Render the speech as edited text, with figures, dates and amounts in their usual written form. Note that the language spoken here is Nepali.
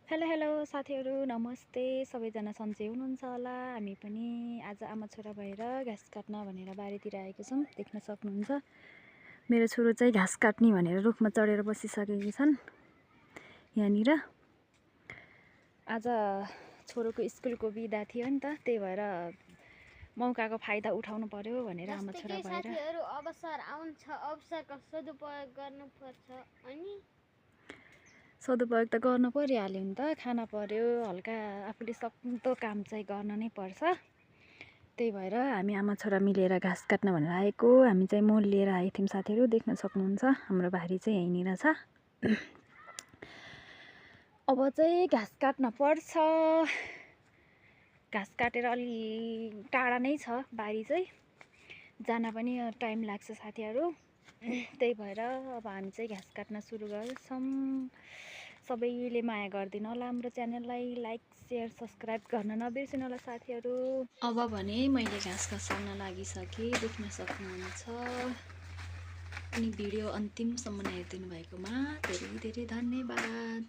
हेलो हेलो साथीहरू नमस्ते सबैजना सन्चै हुनुहुन्छ होला। हामी पनि आज आमा छोरा भएर घाँस काट्न भनेर बारीतिर आएको छौँ। देख्न सक्नुहुन्छ मेरो छोरो चाहिँ घाँस काट्ने भनेर रुखमा चढेर बसिसकेकी छन्। यहाँनिर आज छोरोको स्कुलको बिदा थियो नि त, त्यही भएर मौकाको फाइदा उठाउनु पर्यो भनेर आमा छोरा भएर साथीहरू अवसर आउँछ, अवसरको सदुपयोग गर्नुपर्छ। अनि सदुपयोग त गर्नु परिहाल्यो नि त, खाना पर्यो, हल्का आफूले सक्दो काम चाहिँ गर्न नै पर्छ। त्यही भएर हामी आमा छोरा मिलेर घाँस काट्न भनेर आएको। हामी चाहिँ मल लिएर आएको थियौँ साथीहरू, देख्न सक्नुहुन्छ हाम्रो बारी चाहिँ यहीँनिर छ। अब चाहिँ घाँस काट्न पर्छ। घाँस काटेर अलि टाढा नै छ बारी चाहिँ, जान पनि टाइम लाग्छ साथीहरू। त्यही भएर अब हामी चाहिँ घाँस काट्न सुरु गर्छौँ। सबैले माया गरिदिनु होला हाम्रो च्यानललाई, लाइक सेयर सब्सक्राइब गर्न नबिर्सिनु होला साथीहरू। अब भने मैले घाँस खसाल्न लागिसकेँ, देख्न सक्नुहुन्छ। अनि भिडियो अन्तिमसम्म हेरिदिनु भएकोमा धेरै धेरै धन्यवाद।